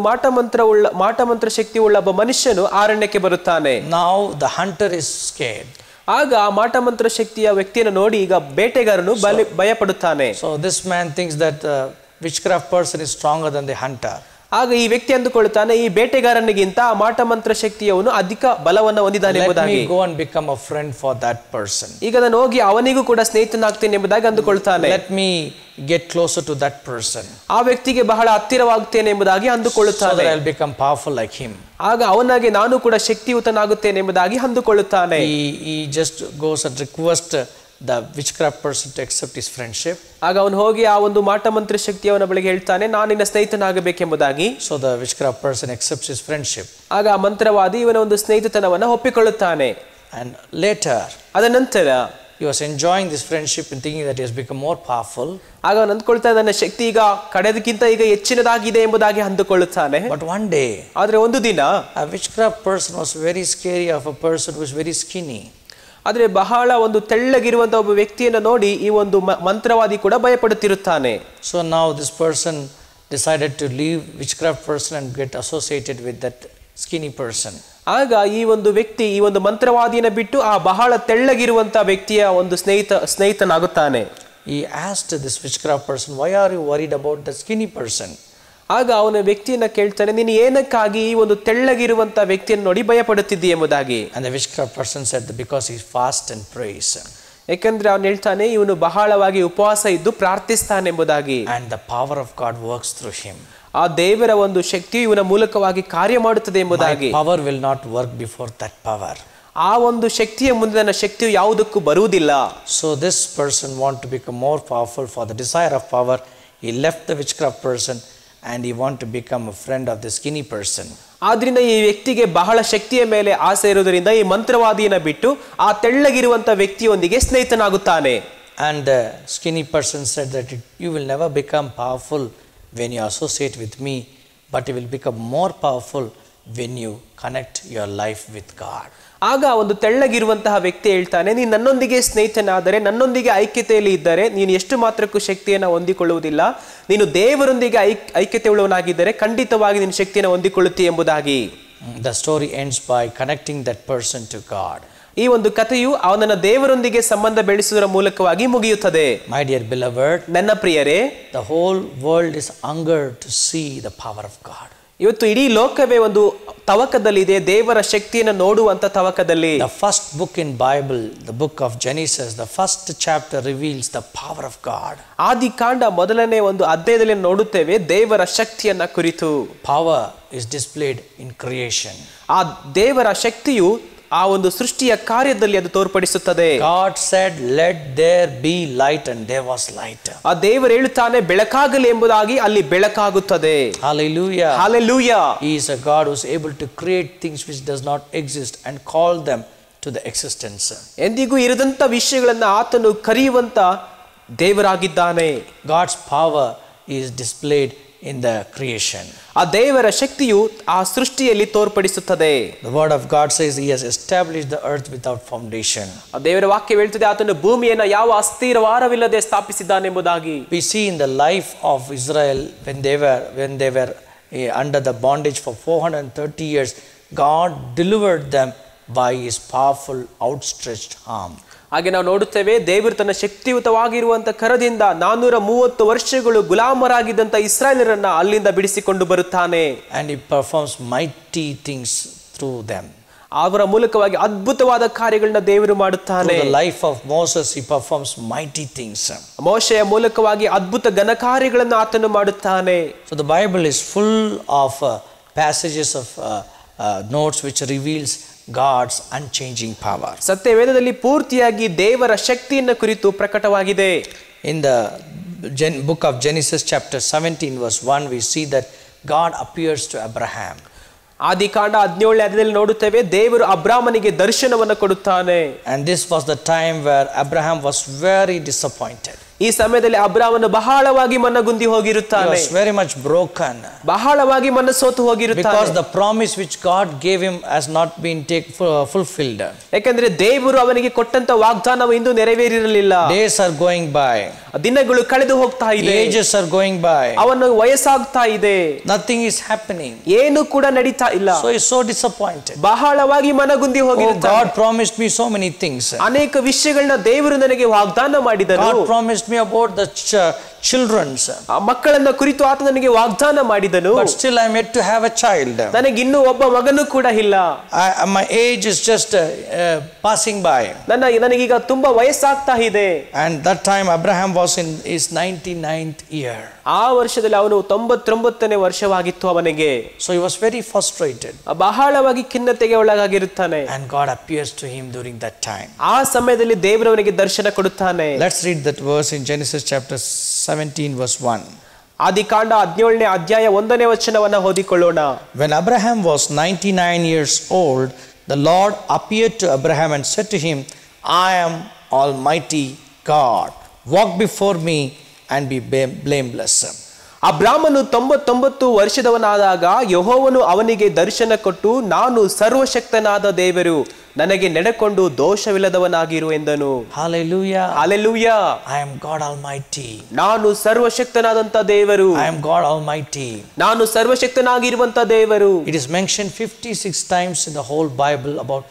[SPEAKER 3] ಮಾಟಮಂತ್ರ ಶಕ್ತಿಯುಳ್ಳ ಒಬ್ಬ ಮನುಷ್ಯನು ಅರಣ್ಯಕ್ಕೆ ಬರುತ್ತಾನೆ.
[SPEAKER 2] Now the hunter is scared.
[SPEAKER 3] ಆಗ ಆ ಮಾಟಮಂತ್ರ ಶಕ್ತಿಯ ವ್ಯಕ್ತಿಯನ್ನು ನೋಡಿ ಈಗ ಬೇಟೆಗಾರನು ಭಯಪಡುತ್ತಾನೆ.
[SPEAKER 2] So this man thinks that the witchcraft person is stronger than the hunter.
[SPEAKER 3] ಆಗ ಈ ವ್ಯಕ್ತಿ ಅಂದುಕೊಳ್ಳುತ್ತಾನೆ ಈ ಬೇಟೆಗಾರನಿಗಿಂತ ಆ ಮಾಟಮಂತ್ರ ಶಕ್ತಿಯವನು ಅಧಿಕ ಬಲವನ್ನು ಹೊಂದಿದ್ದಾನೆ ಎಂಬುದಾಗಿ.
[SPEAKER 2] Let me go and become a friend for that person.
[SPEAKER 3] ಈಗ ನಾನು ಹೋಗಿ ಅವನಿಗೂ ಕೂಡ ಸ್ನೇಹಿತನಾಗ್ತೇನೆ ಎಂಬುದಾಗಿ ಅಂದುಕೊಳ್ಳುತ್ತಾನೆ.
[SPEAKER 2] Let me get closer to that person.
[SPEAKER 3] ಆ ವ್ಯಕ್ತಿಗೆ ಬಹಳ ಹತ್ತಿರವಾಗುತ್ತೇನೆ ಎಂಬುದಾಗಿ ಅಂದುಕೊಳ್ಳುತ್ತಾನೆ.
[SPEAKER 2] So that I'll become powerful like him.
[SPEAKER 3] ಆಗ ಅವನಾಗೆ ನಾನು ಕೂಡ ಶಕ್ತಿಯುತನಾಗುತ್ತೇನೆ ಎಂಬುದಾಗಿ ಅಂದುಕೊಳ್ಳುತ್ತಾನೆ.
[SPEAKER 2] He just goes and requests the witchcraft person to accept his friendship.
[SPEAKER 3] ಆಗ ಅವನು ಹೋಗಿ ಆ ಒಂದು ಮಾಟಮಂತ್ರ ಶಕ್ತಿಯವನ ಬಳಿಗೆ ಹೇಳ್ತಾನೆ ನಾನು ನಿನ್ನ ಸ್ನೇಹಿತನಾಗಬೇಕೆಂಬುದಾಗಿ.
[SPEAKER 2] So the witchcraft person accepts his friendship.
[SPEAKER 3] ಆಗ ಆ ಮಂತ್ರವಾದಿ ಇವನ ಒಂದು ಸ್ನೇಹಿತತನವನ್ನು ಒಪ್ಪಿಕೊಳ್ಳುತ್ತಾನೆ.
[SPEAKER 2] And later,
[SPEAKER 3] ಅದ ನಂತರ
[SPEAKER 2] he was enjoying this friendship and thinking that he has become more powerful.
[SPEAKER 3] ಆಗ ಅವನು ಅಂದುಕೊಳ್ತಾನೆ ನನ್ನ ಶಕ್ತಿ ಈಗ ಕಡೆದಕ್ಕಿಂತ ಈಗ ಹೆಚ್ಚಿನದಾಗಿದೆ ಎಂಬುದಾಗಿ ಅಂದುಕೊಳ್ಳುತ್ತಾನೆ.
[SPEAKER 2] But one day,
[SPEAKER 3] ಆದ್ರೆ ಒಂದು ದಿನ
[SPEAKER 2] a witchcraft person was very scary of a person who is very skinny.
[SPEAKER 3] ಆದ್ರೆ ಬಹಳ ಒಂದು ತೆಳ್ಳಗಿರುವಂತಹ ಒಬ್ಬ ವ್ಯಕ್ತಿಯನ್ನು ನೋಡಿ ಈ ಒಂದು ಮಂತ್ರವಾದಿ ಕೂಡ ಭಯಪಡುತ್ತಿರುತ್ತಾನೆ.
[SPEAKER 2] So now this person decided to leave witchcraft person and get associated with that skinny person.
[SPEAKER 3] ಆಗ ಈ ಒಂದು ವ್ಯಕ್ತಿ ಈ ಒಂದು ಮಂತ್ರವಾದಿಯನ್ನು ಬಿಟ್ಟು ಆ ಬಹಳ ತೆಳ್ಳಗಿರುವಂತಹ ವ್ಯಕ್ತಿಯ ಒಂದು ಸ್ನೇಹಿತನಾಗುತ್ತಾನೆ.
[SPEAKER 2] He asked this witchcraft person, why are you worried about the skinny person?
[SPEAKER 3] ಆಗ ಅವನ ವ್ಯಕ್ತಿಯನ್ನ ಕೇಳ್ತಾನೆ ನೀನು ಏನಕ್ಕಾಗಿ ಈ ಒಂದು ತೆಳ್ಳಗಿರುವಂತ ವ್ಯಕ್ತಿಯನ್ನು ನೋಡಿ ಭಯಪಡುತ್ತಿದ್ದೀ ಎಂಬುದಾಗಿ.
[SPEAKER 2] And the witchcraft person said that because he fasts and prays.
[SPEAKER 3] ಯಾಕಂದ್ರೆ ಅವನು ಹೇಳ್ತಾನೆ ಇವನು ಬಹಳವಾಗಿ ಉಪವಾಸ ಇದ್ದು ಪ್ರಾರ್ಥಿಸ್ತಾನೆ ಎಂಬುದಾಗಿ.
[SPEAKER 2] And the power of God works through him.
[SPEAKER 3] ಆ ದೇವರ ಒಂದು ಶಕ್ತಿಯು ಇವನ ಮೂಲಕವಾಗಿ ಕಾರ್ಯ ಮಾಡುತ್ತದೆ ಎಂಬುದಾಗಿ.
[SPEAKER 2] My power will not work before that power.
[SPEAKER 3] ಆ ಒಂದು ಶಕ್ತಿಯ ಮುಂದೆ ನನ್ನ ಶಕ್ತಿಯು ಯಾವುದಕ್ಕೂ ಬರುವುದಿಲ್ಲ.
[SPEAKER 2] So this person want to become more powerful for the desire of power. He left the witchcraft person and he want to become a friend of the skinny person.
[SPEAKER 3] ಆದ್ರಿಂದ ಈ ವ್ಯಕ್ತಿಗೆ ಬಹಳ ಶಕ್ತಿಯ ಮೇಲೆ ಆಸೆ ಇರುವುದರಿಂದ ಈ ಮಂತ್ರವಾದಿಯನ್ನು ಬಿಟ್ಟು ಆ ತೆಳ್ಳಗಿರುವಂತ ವ್ಯಕ್ತಿಯೊಂದಿಗೆ ಸ್ನೇಹಿತನಾಗುತ್ತಾನೆ.
[SPEAKER 2] And the skinny person said that you will never become powerful when you associate with me, but you will become more powerful when you connect your life with God.
[SPEAKER 3] ಆಗ ಒಂದು ತೆಳ್ಳಗಿರುವಂತಹ ವ್ಯಕ್ತಿ ಹೇಳ್ತಾನೆ ನೀನು ನನ್ನೊಂದಿಗೆ ಸ್ನೇಹಿತನಾದರೆ ನನ್ನೊಂದಿಗೆ ಐಕ್ಯತೆಯಲ್ಲಿ ಇದ್ದರೆ ನೀನು ಎಷ್ಟು ಮಾತ್ರಕ್ಕೂ ಶಕ್ತಿಯನ್ನು ಹೊಂದಿಕೊಳ್ಳುವುದಿಲ್ಲ. ನೀನು ದೇವರೊಂದಿಗೆ ಐಕ್ಯತೆ ಉಳ್ಳವನಾಗಿದ್ದರೆ ಖಂಡಿತವಾಗಿ ನೀನು ಶಕ್ತಿಯನ್ನು ಹೊಂದಿಕೊಳ್ಳುತ್ತೀ ಎಂಬುದಾಗಿ.
[SPEAKER 2] The story ends by connecting that person to God.
[SPEAKER 3] ಈ ಒಂದು ಕಥೆಯು ಅವನನ್ನ ದೇವರೊಂದಿಗೆ ಸಂಬಂಧ ಬೆಳೆಸುವುದರ ಮೂಲಕವಾಗಿ ಮುಗಿಯುತ್ತದೆ.
[SPEAKER 2] My dear beloved,
[SPEAKER 3] ನನ್ನ ಪ್ರಿಯರೇ,
[SPEAKER 2] the whole world is hungered to see the power of God.
[SPEAKER 3] ಇವತ್ತು ಇಡೀ ಲೋಕವೇ ಒಂದು ತವಕದಲ್ಲಿದೆ, ದೇವರ ಶಕ್ತಿಯನ್ನು ನೋಡುವಂತ ತವಕದಲ್ಲಿ.
[SPEAKER 2] The first book in Bible, the book of Genesis, the first chapter reveals the power of God.
[SPEAKER 3] ಆದಿಕಾಂಡ ಮೊದಲನೇ ಒಂದು ಅಧ್ಯಾಯದಲ್ಲಿ ನೋಡುತ್ತೇವೆ ದೇವರ ಶಕ್ತಿಯನ್ನ ಕುರಿತು.
[SPEAKER 2] Power is displayed in creation.
[SPEAKER 3] ಆ ದೇವರ ಶಕ್ತಿಯು ಆ ಒಂದು ಸೃಷ್ಟಿಯ ಕಾರ್ಯದಲ್ಲಿ ಅದು ತೋರ್ಪಡಿಸುತ್ತದೆ.
[SPEAKER 2] God said, let there be light, and there was light.
[SPEAKER 3] ಆ ದೇವರು ಹೇಳುತ್ತಾನೆ ಬೆಳಕಾಗಲಿ ಎಂಬುದಾಗಿ ಅಲ್ಲಿ ಬೆಳಕಾಗುತ್ತದೆ.
[SPEAKER 2] Hallelujah.
[SPEAKER 3] Hallelujah.
[SPEAKER 2] He is a God who is able to create things which does not exist and call them to the existence.
[SPEAKER 3] ಎಂದಿಗೂ ಇರದಂತ ವಿಷಯಗಳನ್ನು ಆತನು ಕರೆಯುವಂತ ದೇವರಾಗಿದ್ದಾನೆ.
[SPEAKER 2] God's power is displayed in the creation.
[SPEAKER 3] ಆ ದೇವರ ಶಕ್ತಿಯು ಆ ಸೃಷ್ಟಿಯಲ್ಲಿ ತೋರ್ಪಡಿಸುತ್ತದೆ.
[SPEAKER 2] The word of God says he has established the earth without foundation.
[SPEAKER 3] ಆ ದೇವರ ವಾಕ್ಯ ಹೇಳುತ್ತದೆ ಆತನು ಭೂಮಿಯನ್ನು ಯಾವ ಅಸ್ಥಿರವಾರವಿಲ್ಲದೆ ಸ್ಥಾಪಿಸಿದ್ದಾನೆಂಬುದಾಗಿ.
[SPEAKER 2] We see in the life of Israel when they were under the bondage for 430 years, God delivered them by his powerful outstretched arm.
[SPEAKER 3] ಹಾಗೆ ನಾವು ನೋಡುತ್ತೇವೆ ದೇವರು ತನ್ನ ಶಕ್ತಿಯುತವಾಗಿರುವಂತ ಕರದಿಂದ 430 ವರ್ಷಗಳು ಗುಲಾಮರಾಗಿದ್ದಂತ ಇಸ್ರಾಯೇಲರನ್ನ ಅಲ್ಲಿಂದ ಬಿಡಿಸಿಕೊಂಡು ಬರುತ್ತಾನೆ.
[SPEAKER 2] And he performs mighty things through them.
[SPEAKER 3] ಅವರ ಮೂಲಕವಾಗಿ ಅದ್ಭುತವಾದ ಕಾರ್ಯಗಳನ್ನ ದೇವರು ಮಾಡುತ್ತಾನೆ.
[SPEAKER 2] Through the life of Moses he performs mighty things.
[SPEAKER 3] ಮೋಶೆಯ ಮೂಲಕವಾಗಿ ಅದ್ಭುತ ಘನ ಕಾರ್ಯಗಳನ್ನು ಆತನು ಮಾಡುತ್ತಾನೆ.
[SPEAKER 2] So the Bible is full of passages of notes which reveals God's unchanging power.
[SPEAKER 3] ಸತ್ಯವೇದದಲ್ಲಿ ಪೂರ್ತಿಯಾಗಿ ದೇವರ ಶಕ್ತಿಯನ್ನು ಕುರಿತು ಪ್ರಕಟವಾಗಿದೆ.
[SPEAKER 2] In the book of Genesis chapter 17 verse 1 we see that God appears to Abraham.
[SPEAKER 3] ಆದಿಕಾಂಡ 17ನೇ ಅಧ್ಯಾಯದಲ್ಲಿ ನೋಡುತ್ತೇವೆ ದೇವರು ಅಬ್ರಾಮನಿಗೆ ದರ್ಶನವನ್ನು ಕೊಡುತ್ತಾನೆ.
[SPEAKER 2] And this was the time where Abraham was very disappointed.
[SPEAKER 3] ಈ ಸಮಯದಲ್ಲಿ ಅಬ್ರಾಮನು ಬಹಳವಾಗಿ Managundi ಹೋಗಿರುತ್ತಾನೆ.
[SPEAKER 2] He was very much broken.
[SPEAKER 3] ಬಹಳವಾಗಿ ಮನಸೋತು ಹೋಗಿರುತ್ತಾನೆ.
[SPEAKER 2] Because the promise which God gave him has not been fulfilled.
[SPEAKER 3] ಯಾಕಂದ್ರೆ ದೇವರು ಅವನಿಗೆ ಕೊಟ್ಟಂತ ವಾಗ್ದಾನವು ಇಂದು ನೆರವೇರಿರಲಿಲ್ಲ.
[SPEAKER 2] Days are going by.
[SPEAKER 3] ದಿನಗಳು ಕಳೆದು ಹೋಗ್ತಾ ಇದೆ.
[SPEAKER 2] Ages are going by.
[SPEAKER 3] ಅವನ ವಯಸ್ಸಾಗ್ತಾ ಇದೆ.
[SPEAKER 2] Nothing is happening.
[SPEAKER 3] ಏನು ಕೂಡ ನಡೀತಾ ಇಲ್ಲ.
[SPEAKER 2] So he is so disappointed.
[SPEAKER 3] ಬಹಳವಾಗಿ Managundi ಹೋಗಿರುತ್ತಾನೆ.
[SPEAKER 2] God promised me so many things.
[SPEAKER 3] ಅನೇಕ ವಿಷಯಗಳನ್ನ ದೇವರು ನನಗೆ ವಾಗ್ದಾನ ಮಾಡಿದನು.
[SPEAKER 2] God promised me about the children's.
[SPEAKER 3] ಮಕ್ಕಳನ್ನ ಕುರಿತು ಆತ ನನಗೆ ವಾಗ್ದಾನ ಮಾಡಿದನು.
[SPEAKER 2] But still I am yet to have a child.
[SPEAKER 3] ನನಗೆ ಇನ್ನೂ ಒಬ್ಬ ಮಗನೂ ಕೂಡ ಇಲ್ಲ.
[SPEAKER 2] My age is just passing by.
[SPEAKER 3] ನನಗೀಗ ತುಂಬಾ ವಯಸ್ಸಾಗ್ತಾ ಇದೆ.
[SPEAKER 2] And that time Abraham was in his 99th year.
[SPEAKER 3] ಆ ವರ್ಷದಲ್ಲಿ ಅವನು 99ನೇ ವರ್ಷವಾಗಿತ್ತು ಅವನಿಗೆ.
[SPEAKER 2] So he was very frustrated.
[SPEAKER 3] ಬಹಳವಾಗಿ ಖಿನ್ನತೆಗೆ ಒಳಗಾಗಿರುತ್ತಾನೆ.
[SPEAKER 2] And God appears to him during that time.
[SPEAKER 3] ಆ ಸಮಯದಲ್ಲಿ ದೇವರು ಅವನಿಗೆ ದರ್ಶನ ಕೊಡುತ್ತಾನೆ.
[SPEAKER 2] Let's read that verse in Genesis chapter 17 verse 1.
[SPEAKER 3] ಆದಿಕಾಂಡ 17ನೇ ಅಧ್ಯಾಯ 1ನೇ ವಚನವನ್ನು ಓದಿಕೊಳ್ಳೋಣ.
[SPEAKER 2] When Abraham was 99 years old, the Lord appeared to Abraham and said to him, I am Almighty God. Walk before me and be blameless.
[SPEAKER 3] ಅಬ್ರಾಮನು 99 ವರ್ಷದವನಾದಾಗ ಯೆಹೋವನು ಅವನಿಗೆ ದರ್ಶನ ಕೊಟ್ಟು, ನಾನು ಸರ್ವಶಕ್ತನಾದ ದೇವರು, ನನಗೆ ನಡೆಕೊಂಡು ದೋಷವಿಲ್ಲದವನಾಗಿರು ಎಂದನು.
[SPEAKER 2] Hallelujah.
[SPEAKER 3] Hallelujah.
[SPEAKER 2] I am God Almighty.
[SPEAKER 3] ನಾನು ಸರ್ವಶಕ್ತನಾದಂತ ದೇವರು.
[SPEAKER 2] I am God Almighty.
[SPEAKER 3] ನಾನು ಸರ್ವಶಕ್ತನಾಗಿರುವಂತ ದೇವರು.
[SPEAKER 2] It is mentioned 56 times in the whole Bible about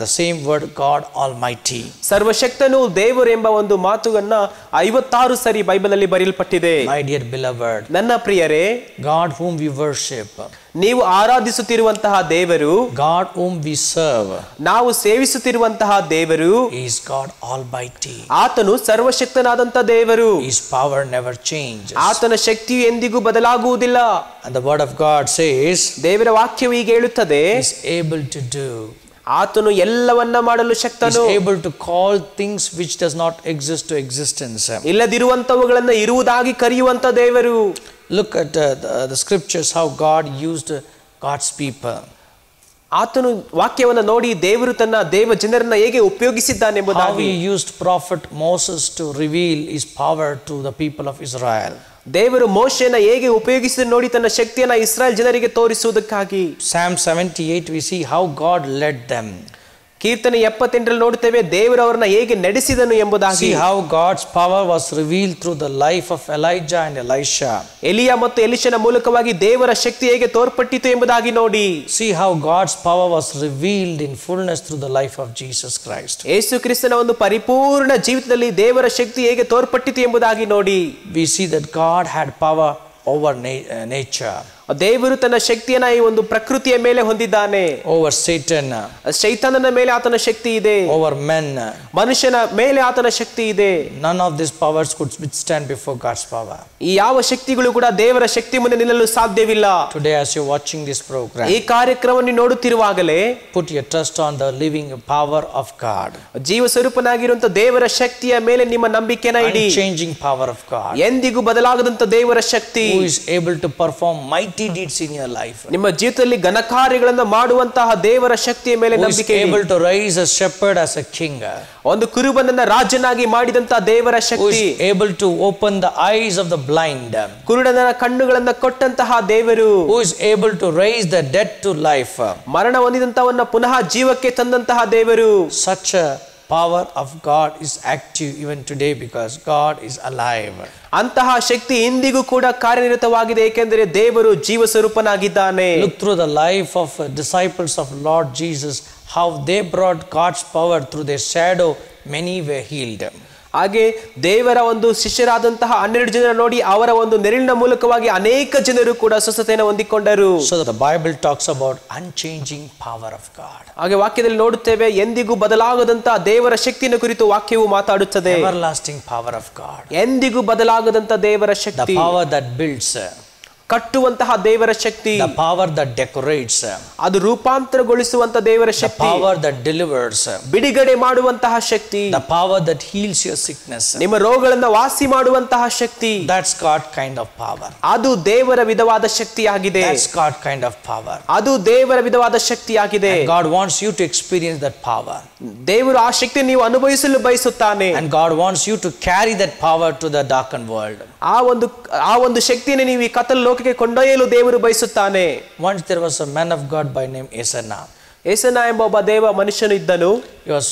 [SPEAKER 2] the same word God Almighty.
[SPEAKER 3] ಸರ್ವಶಕ್ತನು ದೇವರು ಎಂಬ ಒಂದು ಮಾತುಗನ್ನ 56 ಸರಿ ಬೈಬಲ್ ಅಲ್ಲಿ ಬರೆಯಲ್ಪಟ್ಟಿದೆ.
[SPEAKER 2] My dear beloved,
[SPEAKER 3] ನನ್ನ ಪ್ರಿಯರೇ,
[SPEAKER 2] God whom we worship,
[SPEAKER 3] ನೀವು ಆರಾಧಿಸುತ್ತಿರುವಂತಹ ದೇವರು,
[SPEAKER 2] God whom we serve,
[SPEAKER 3] ನಾವು ಸೇವಿಸುತ್ತಿರುವಂತಹ ದೇವರು,
[SPEAKER 2] is God Almighty.
[SPEAKER 3] ಆತನು ಸರ್ವಶಕ್ತನಾದಂತ ದೇವರು.
[SPEAKER 2] His power never changes.
[SPEAKER 3] ಆತನ ಶಕ್ತಿಯು ಎಂದಿಗೂ ಬದಲಾಗುವುದಿಲ್ಲ.
[SPEAKER 2] And the word of God says,
[SPEAKER 3] ದೇವರ ವಾಕ್ಯವು ಹೀಗೆ ಹೇಳುತ್ತದೆ,
[SPEAKER 2] He is able to do.
[SPEAKER 3] ಆತನು ಎಲ್ಲವನ್ನ ಮಾಡಲು ಶಕ್ತನು.
[SPEAKER 2] He is able to call things which does not exist to existence.
[SPEAKER 3] ಇಲ್ಲದಿರುವಂತವುಗಳನ್ನು ಇರುವುದಾಗಿ ಕರೆಯುವಂತ ದೇವರು.
[SPEAKER 2] Look at the scriptures, how God used God's people.
[SPEAKER 3] ಆತನು ವಾಕ್ಯವನ್ನು ನೋಡಿ ದೇವರು ತನ್ನ ದೇವ ಜನರನ್ನ ಹೇಗೆ ಉಪಯೋಗಿಸಿದ್ದಾನೆಂಬುದಾಗಿ.
[SPEAKER 2] How he used prophet Moses to reveal his power to the people of Israel.
[SPEAKER 3] ದೇವರು ಮೋಶೆಯನ್ನು ಹೇಗೆ ಉಪಯೋಗಿಸಿದ ನೋಡಿ ತನ್ನ ಶಕ್ತಿಯನ್ನು ಇಸ್ರಾಯೇಲ್ ಜನರಿಗೆ ತೋರಿಸುವುದಕ್ಕಾಗಿ.
[SPEAKER 2] Psalm 78 we see how God led them.
[SPEAKER 3] ಕೀರ್ತನೆ 78ರಲ್ಲಿ ನೋಡುತ್ತೇವೆ ದೇವರು ಅವರನ್ನ ಹೇಗೆ ನಡೆಸಿದನು ಎಂಬುದಾಗಿ.
[SPEAKER 2] See how God's power was revealed through the life of Elijah and Elisha.
[SPEAKER 3] ಎಲಿಯ ಮತ್ತು ಎಲಿಷನ ಮೂಲಕವಾಗಿ ದೇವರ ಶಕ್ತಿ ಹೇಗೆ ತೋರ್ಪಟ್ಟಿತು ಎಂಬುದಾಗಿ ನೋಡಿ.
[SPEAKER 2] See how God's power was revealed in fullness through the life of Jesus Christ.
[SPEAKER 3] ಯೇಸು ಕ್ರಿಸ್ತನ ಒಂದು ಪರಿಪೂರ್ಣ ಜೀವಿತದಲ್ಲಿ ದೇವರ ಶಕ್ತಿ ಹೇಗೆ ತೋರ್ಪಟ್ಟಿತು ಎಂಬುದಾಗಿ ನೋಡಿ.
[SPEAKER 2] We see that God had power over nature.
[SPEAKER 3] ದೇವರು ತನ್ನ ಶಕ್ತಿಯನ್ನ ಈ ಒಂದು ಪ್ರಕೃತಿಯ ಮೇಲೆ ಹೊಂದಿದ್ದಾನೆ.
[SPEAKER 2] Over Satan.
[SPEAKER 3] ಶೈತಾನನ ಮೇಲೆ ಆತನ ಶಕ್ತಿ ಇದೆ.
[SPEAKER 2] Over men.
[SPEAKER 3] ಮನುಷ್ಯನ ಮೇಲೆ ಆತನ ಶಕ್ತಿ ಇದೆ.
[SPEAKER 2] None of these powers could withstand before God's power.
[SPEAKER 3] ಈ ಯಾವ ಶಕ್ತಿಗಳು ಕೂಡ ದೇವರ ಶಕ್ತಿ ಮುಂದೆ ನಿಲ್ಲಲು ಸಾಧ್ಯವಿಲ್ಲ.
[SPEAKER 2] Today as you're watching this program,
[SPEAKER 3] ಈ ಕಾರ್ಯಕ್ರಮವನ್ನು ನೋಡುತ್ತಿರುವಾಗಲೇ
[SPEAKER 2] put your trust on the living power of God.
[SPEAKER 3] ಜೀವ ಸ್ವರೂಪನಾಗಿರುವಂತ ದೇವರ ಶಕ್ತಿಯ ಮೇಲೆ ನಿಮ್ಮ ನಂಬಿಕೆನ ಇಡಿ.
[SPEAKER 2] Unchanging power of God.
[SPEAKER 3] ಎಂದಿಗೂ ಬದಲಾಗದಂತ ದೇವರ ಶಕ್ತಿ.
[SPEAKER 2] Who is able to perform mighty deeds in your life.
[SPEAKER 3] ನಿಮ್ಮ ಜೀವಿತದಲ್ಲಿ ಘನಕಾರ್ಯಗಳನ್ನು ಮಾಡುವಂತಹ ದೇವರ ಶಕ್ತಿಯ ಮೇಲೆ ನಂಬಿಕೆ ಇಡಿ.
[SPEAKER 2] Who is able to raise a shepherd as a king.
[SPEAKER 3] ಒಂದು ಕುರುಬನನ್ನ ರಾಜನಾಗಿ ಮಾಡಿದಂತ ದೇವರ ಶಕ್ತಿ.
[SPEAKER 2] Who is able to open the eyes of the blind.
[SPEAKER 3] ಕುರುಡನ ಕಣ್ಣುಗಳನ್ನು ಕೊಟ್ಟಂತಹ ದೇವರು.
[SPEAKER 2] Who is able to raise the dead to life.
[SPEAKER 3] ಮರಣ ಹೊಂದಿದಂತವನ್ನ ಪುನಃ ಜೀವಕ್ಕೆ ತಂದಂತಹ ದೇವರು.
[SPEAKER 2] Such a power of God is active even today because God is alive.
[SPEAKER 3] ಅಂತಹ ಶಕ್ತಿ ಇಂದಿಗೂ ಕೂಡ ಕಾರ್ಯನಿರತವಾಗಿದೆ ಏಕೆಂದರೆ ದೇವರು ಜೀವ ಸ್ವರೂಪನಾಗಿದ್ದಾನೆ.
[SPEAKER 2] Look through the life of disciples of Lord Jesus, how they brought God's power through their shadow, many were healed.
[SPEAKER 3] ಹಾಗೆ ದೇವರ ಒಂದು ಶಿಷ್ಯರಾದಂತಹ 12 ಜನರ ನೋಡಿ ಅವರ ಒಂದು ನೆರಳಿನ ಮೂಲಕವಾಗಿ ಅನೇಕ ಜನರು ಕೂಡ ಸ್ವಸ್ಥತೆಯನ್ನು ಹೊಂದಿಕೊಂಡರು.
[SPEAKER 2] So the Bible talks about unchanging power of God.
[SPEAKER 3] ಹಾಗೆ ವಾಕ್ಯದಲ್ಲಿ ನೋಡುತ್ತೇವೆ ಎಂದಿಗೂ ಬದಲಾಗದಂತ ದೇವರ ಶಕ್ತಿಯ ಕುರಿತು ವಾಕ್ಯವು ಮಾತಾಡುತ್ತದೆ.
[SPEAKER 2] Everlasting power of God.
[SPEAKER 3] ಎಂದಿಗೂ ಬದಲಾಗದಂತ ದೇವರ ಶಕ್ತಿ.
[SPEAKER 2] The power that builds.
[SPEAKER 3] ಕಟ್ಟುವಂತಹ ದೇವರ ಶಕ್ತಿ,
[SPEAKER 2] the power that decorates,
[SPEAKER 3] ಅದು ರೂಪಾಂತರಗೊಳಿಸುವಂತ ದೇವರ
[SPEAKER 2] the
[SPEAKER 3] Shakti,
[SPEAKER 2] power that delivers,
[SPEAKER 3] ಬಿಡುಗಡೆ ಮಾಡುವಂತಹ ಶಕ್ತಿ,
[SPEAKER 2] the power that heals your sickness.
[SPEAKER 3] ನಿಮ್ಮ ರೋಗಗಳನ್ನು ವಾಸಿ ಮಾಡುವಂತಹ ಶಕ್ತಿ,
[SPEAKER 2] That's God kind of power.
[SPEAKER 3] ಅದು ದೇವರ ವಿಧವಾದ ಶಕ್ತಿಯಾಗಿದೆ.
[SPEAKER 2] That's God kind of power.
[SPEAKER 3] ಅದು ದೇವರ ವಿಧವಾದ ಶಕ್ತಿಯಾಗಿದೆ.
[SPEAKER 2] And God wants you to experience that power.
[SPEAKER 3] ದೇವರು ಆ ಶಕ್ತಿ ನೀವು ಅನುಭವಿಸಲು ಬಯಸುತ್ತಾನೆ.
[SPEAKER 2] And God wants you to carry that power to the darkened world.
[SPEAKER 3] ಆ ಒಂದು ಶಕ್ತಿಯನ್ನು ನೀವು ಈ ಕತ್ತಲ ಲೋಕಕ್ಕೆ ಕೊಂಡೊಯ್ಯಲು ದೇವರು ಬಯಸುತ್ತಾನೆ.
[SPEAKER 2] Once there was a man of God by name Esana.
[SPEAKER 3] ಏಸನ ಎಂಬ ಒಬ್ಬ ದೇವ ಮನುಷ್ಯನು ಇದ್ದನು.
[SPEAKER 2] He was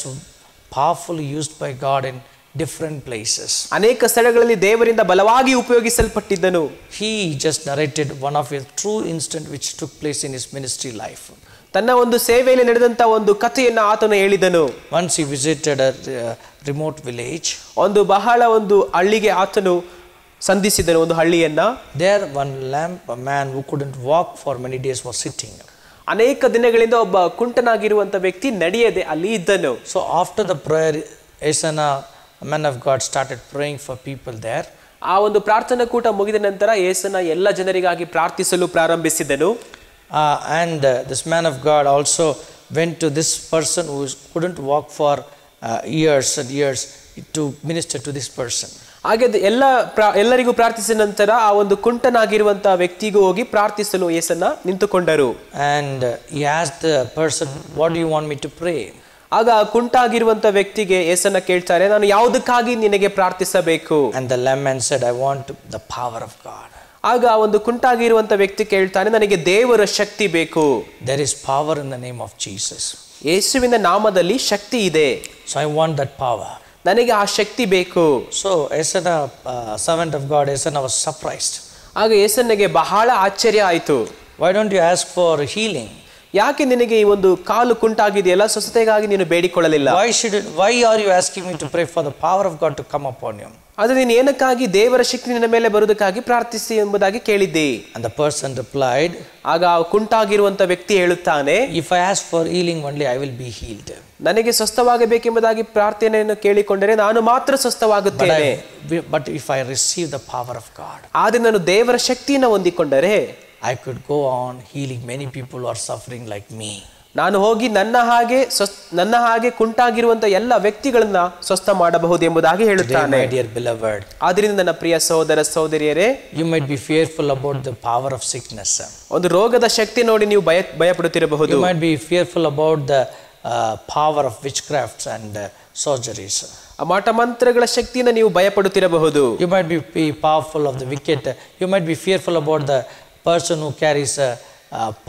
[SPEAKER 2] powerfully used by God in different places.
[SPEAKER 3] ಅನೇಕ ಸ್ಥಳಗಳಲ್ಲಿ ದೇವರಿಂದ ಬಲವಾಗಿ ಉಪಯೋಗಿಸಲ್ಪಟ್ಟಿದ್ದನು.
[SPEAKER 2] He just narrated one of his true incident which took place in his ministry life.
[SPEAKER 3] ತನ್ನ ಒಂದು ಸೇವೆಯಲ್ಲಿ ನಡೆದಂತ ಒಂದು ಕಥೆಯನ್ನು ಆತನು ಹೇಳಿದನು.
[SPEAKER 2] Once he visited a remote village.
[SPEAKER 3] ಒಂದು ಬಹಳ ಒಂದು ಹಳ್ಳಿಗೆ ಆತನು ಸಂಧಿಸಿದನು, ಒಂದು ಹಳ್ಳಿಯನ್ನ.
[SPEAKER 2] There one a man who couldn't walk for many days was sitting.
[SPEAKER 3] ಅನೇಕ ದಿನಗಳಿಂದ ಒಬ್ಬ ಕುಂಟನಾಗಿರುವಂತ ವ್ಯಕ್ತಿ ನಡೆಯದೆ ಅಲ್ಲಿ ಇದ್ದನು.
[SPEAKER 2] So after the prayer, Esana, a man of God, started praying for people there.
[SPEAKER 3] ಆ ಒಂದು ಪ್ರಾರ್ಥನಾ ಕೂಟ ಮುಗಿದ ನಂತರ ಏಸನ ಎಲ್ಲ ಜನರಿಗಾಗಿ ಪ್ರಾರ್ಥಿಸಲು ಪ್ರಾರಂಭಿಸಿದನು.
[SPEAKER 2] And this man of God also went to this person who couldn't walk for years and years to minister to this person.
[SPEAKER 3] ಹಾಗೆ ಎಲ್ಲರಿಗೂ ಪ್ರಾರ್ಥಿಸಿದ ನಂತರ ಆ ಒಂದು ಕುಂಟನಾಗಿರುವಂತಹ ವ್ಯಕ್ತಿಗೂ ಹೋಗಿ ಪ್ರಾರ್ಥಿಸಲು ಏಸನ್ನ ನಿಂತುಕೊಂಡರು.
[SPEAKER 2] And he asked the person, what do you want me to pray?
[SPEAKER 3] ಆಗ ಕುಂಟಾಗಿರುವಂತ ವ್ಯಕ್ತಿಗೆ ಏಸನ್ನ ಕೇಳ್ತಾರೆ, ನಾನು ಯಾವುದಕ್ಕಾಗಿ ನಿನಗೆ ಪ್ರಾರ್ಥಿಸಬೇಕು?
[SPEAKER 2] And the lame man said, I want the power of God.
[SPEAKER 3] ಆಗ ಒಂದು ಕುಂಟಾಗಿರುವಂತ ವ್ಯಕ್ತಿ ಕೇಳ್ತಾನೆ, ನನಗೆ ದೇವರ ಶಕ್ತಿ ಬೇಕು.
[SPEAKER 2] There is power in the name of Jesus.
[SPEAKER 3] ಯೇಸುವಿನ ನಾಮದಲ್ಲಿ ಶಕ್ತಿ ಇದೆ.
[SPEAKER 2] So I want that power.
[SPEAKER 3] ನನಗೆ ಆ ಶಕ್ತಿ ಬೇಕು.
[SPEAKER 2] So Esana, servant of God, Esana was surprised.
[SPEAKER 3] ಆಗ ಏಸನ್ನಿಗೆ ಬಹಳ ಆಶ್ಚರ್ಯ ಆಯಿತು.
[SPEAKER 2] Why don't you ask for healing?
[SPEAKER 3] ಯಾಕೆ ನಿನಗೆ ಈ ಒಂದು ಕಾಲು ಕುಂಟಾಗಿದೆಯಲ್ಲ, ಸ್ವಸ್ಥತೆಗಾಗಿ ನೀನು ಬೇಡಿಕೊಳ್ಳಲಿಲ್ಲ?
[SPEAKER 2] Why are you asking me to pray for the power of God to come upon you?
[SPEAKER 3] ಆದರೆ ನೀನು ಏನಕ್ಕಾಗಿ ದೇವರ ಶಕ್ತಿ ನಿನ್ನ ಮೇಲೆ ಬರುವುದಕ್ಕಾಗಿ ಪ್ರಾರ್ಥಿಸಿ ಎಂಬುದಾಗಿ ಕೇಳಿದ್ದಿ.
[SPEAKER 2] And the person replied,
[SPEAKER 3] ಆಗ ಕುಂಟಾಗಿರುವಂತ ವ್ಯಕ್ತಿ ಹೇಳುತ್ತಾನೆ,
[SPEAKER 2] if I ask for healing only, I will be healed.
[SPEAKER 3] ನನಗೆ ಸ್ವಸ್ಥವಾಗಬೇಕೆಂಬುದಾಗಿ ಪ್ರಾರ್ಥನೆಯನ್ನು ಕೇಳಿಕೊಂಡರೆ ನಾನು ಮಾತ್ರ ಸ್ವಸ್ಥವಾಗುತ್ತೇನೆ.
[SPEAKER 2] But if I receive the power of God,
[SPEAKER 3] ಆದರೆ ನಾನು ದೇವರ ಶಕ್ತಿಯನ್ನು ಹೊಂದಿಕೊಂಡರೆ
[SPEAKER 2] I could go on healing many people who are suffering like me.
[SPEAKER 3] ನಾನು ಹೋಗಿ ನನ್ನ ಹಾಗೆ ಕುಂಟಾಗಿರುವಂತ ಎಲ್ಲ ವ್ಯಕ್ತಿಗಳನ್ನ ಸ್ವಸ್ಥ ಮಾಡಬಹುದು ಎಂಬುದಾಗಿ ಹೇಳುತ್ತಾನೆ.
[SPEAKER 2] My dear beloved,
[SPEAKER 3] ಆದ್ರಿಂದ ನನ್ನ ಪ್ರಿಯ ಸಹೋದರ ಸಹೋದರಿಯರೇ,
[SPEAKER 2] you might be fearful about the power of sickness.
[SPEAKER 3] ಒಂದು ರೋಗದ ಶಕ್ತಿ ನೋಡಿ ನೀವು ಭಯಪಡುತ್ತಿರಬಹುದು.
[SPEAKER 2] You might be fearful about the power of witchcrafts and surgeries.
[SPEAKER 3] ಆ ಮಾಟ ಮಂತ್ರಗಳ ಶಕ್ತಿಯಿಂದ ನೀವು ಭಯಪಡುತ್ತಿರಬಹುದು.
[SPEAKER 2] You might be powerful of the wicked. You might be fearful about the person who carries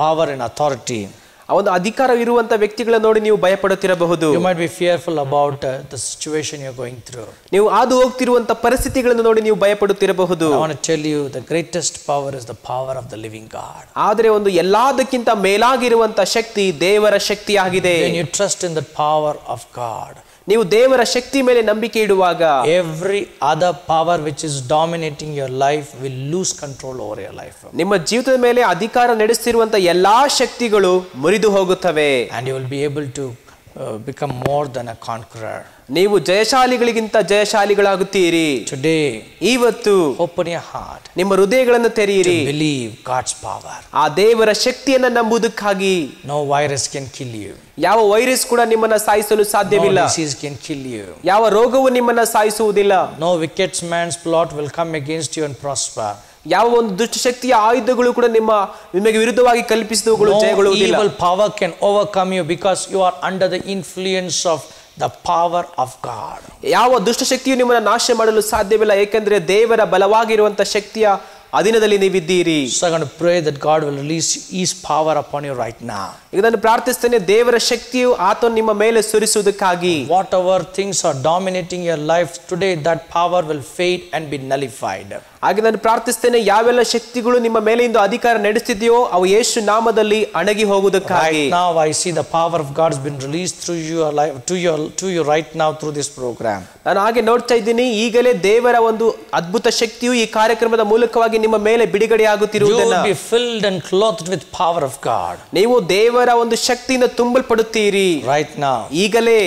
[SPEAKER 2] power and authority.
[SPEAKER 3] ಆ ಒಂದು ಅಧಿಕಾರ ಇರುವಂತ ವ್ಯಕ್ತಿಗಳನ್ನು ನೋಡಿ ನೀವು ಭಯಪಡುತ್ತಿರಬಹುದು.
[SPEAKER 2] You might be fearful about the situation you're going through.
[SPEAKER 3] ನೀವು ಹಾದು ಹೋಗ್ತಿರುವಂತ ಪರಿಸ್ಥಿತಿಗಳನ್ನು ನೋಡಿ ನೀವು ಭಯಪಡುತ್ತಿರಬಹುದು.
[SPEAKER 2] I want to tell you, the greatest power is the power of the living God.
[SPEAKER 3] ಆದರೆ ಒಂದು ಎಲ್ಲದಕ್ಕಿಂತ ಮೇಲಾಗಿರುವಂತ ಶಕ್ತಿ ದೇವರ ಶಕ್ತಿಯಾಗಿದೆ.
[SPEAKER 2] When you trust in the power of God,
[SPEAKER 3] ನೀವು ದೇವರ ಶಕ್ತಿ ಮೇಲೆ ನಂಬಿಕೆ ಇಡುವಾಗ
[SPEAKER 2] every other power which is dominating your life will lose control over your life.
[SPEAKER 3] ನಿಮ್ಮ ಜೀವಿತದ ಮೇಲೆ ಅಧಿಕಾರ ನಡೆಸುತ್ತಿರುವಂತ ಎಲ್ಲಾ ಶಕ್ತಿಗಳು ಮುರಿದು ಹೋಗುತ್ತವೆ.
[SPEAKER 2] And you will be able to become more than a conqueror.
[SPEAKER 3] ನೀವು ಜಯಶಾಲಿಗಳಿಗಿಂತ ಜಯಶಾಲಿಗಳಾಗುತ್ತೀರಿ.
[SPEAKER 2] Today,
[SPEAKER 3] ಇವತ್ತು
[SPEAKER 2] open your heart,
[SPEAKER 3] ನಿಮ್ಮ ಹೃದಯಗಳನ್ನು ತೆರೆಯಿರಿ.
[SPEAKER 2] believe God's power.
[SPEAKER 3] ಆ ದೇವರ ಶಕ್ತಿಯನ್ನು ನಂಬುವುದಕ್ಕಾಗಿ
[SPEAKER 2] No virus can kill you.
[SPEAKER 3] ಯಾವ ವೈರಸ್ ಕೂಡ ನಿಮ್ಮನ್ನ ಸಾಯಿಸಲು ಸಾಧ್ಯವಿಲ್ಲ.
[SPEAKER 2] No disease can kill you.
[SPEAKER 3] ಯಾವ ರೋಗವು ನಿಮ್ಮನ್ನ ಸಾಯಿಸುವುದಿಲ್ಲ.
[SPEAKER 2] No wicked man's plot will come against you and prosper.
[SPEAKER 3] ಯಾವ ಒಂದು ದುಷ್ಟಶಕ್ತಿಯ ಆಯುಧಗಳು ಕೂಡ ನಿಮಗೆ ವಿರುದ್ಧವಾಗಿ ಕಲ್ಪಿಸಿದವುಗಳು ಜಯಗೊಳ್ಳುವುದಿಲ್ಲ.
[SPEAKER 2] No evil power can overcome you because you are under the influence of the power of God.
[SPEAKER 3] ಯಾವ ದುಷ್ಟಶಕ್ತಿಯು ನಿಮ್ಮನ್ನು ನಾಶ ಮಾಡಲು ಸಾಧ್ಯವಿಲ್ಲ, ಏಕೆಂದರೆ ದೇವರ ಬಲವಾಗಿರುವಂತ ಶಕ್ತಿಯ ಅಧೀನದಲ್ಲಿ ನೀವಿದ್ದೀರಿ.
[SPEAKER 2] So I'm going to pray that God will release His power upon you right now.
[SPEAKER 3] ಈಗ ನಾನು ಪ್ರಾರ್ಥಿಸ್ತೇನೆ, ದೇವರ ಶಕ್ತಿಯು ಆತನು ನಿಮ್ಮ ಮೇಲೆ ಸುರಿಸುವುದಕ್ಕಾಗಿ.
[SPEAKER 2] Whatever things are dominating your life today, that power will fade and be nullified.
[SPEAKER 3] ಹಾಗೆ ನಾನು ಪ್ರಾರ್ಥಿಸ್ತೇನೆ, ಯಾವೆಲ್ಲ ಶಕ್ತಿಗಳು ನಿಮ್ಮ ಮೇಲಿಂದ ಅಧಿಕಾರ ನಡೆಸುತ್ತಿದೆಯೋ ಅವು ಯೇಸು ನಾಮದಲ್ಲಿ ಅಣಗಿ ಹೋಗುವುದಕ್ಕಾಗಿ.
[SPEAKER 2] Right now I see the power of God has been released through your life, to you right now through this program.
[SPEAKER 3] ನಾನು ಹಾಗೆ ನೋಡ್ತಾ ಇದ್ದೀನಿ, ಈಗಲೇ ದೇವರ ಒಂದು ಅದ್ಭುತ ಶಕ್ತಿಯು ಈ ಕಾರ್ಯಕ್ರಮದ ಮೂಲಕವಾಗಿ ನಿಮ್ಮ ಮೇಲೆ ಬಿಡುಗಡೆಯಾಗುತ್ತಿರುವುದನ್ನು.
[SPEAKER 2] You will be filled and clothed with power of God.
[SPEAKER 3] ನೀವು ದೇವರ ಒಂದು ಶಕ್ತಿಯಿಂದ ತುಂಬಲ್ಪಡುತ್ತೀರಿ
[SPEAKER 2] right now.
[SPEAKER 3] ಈಗಲೇ.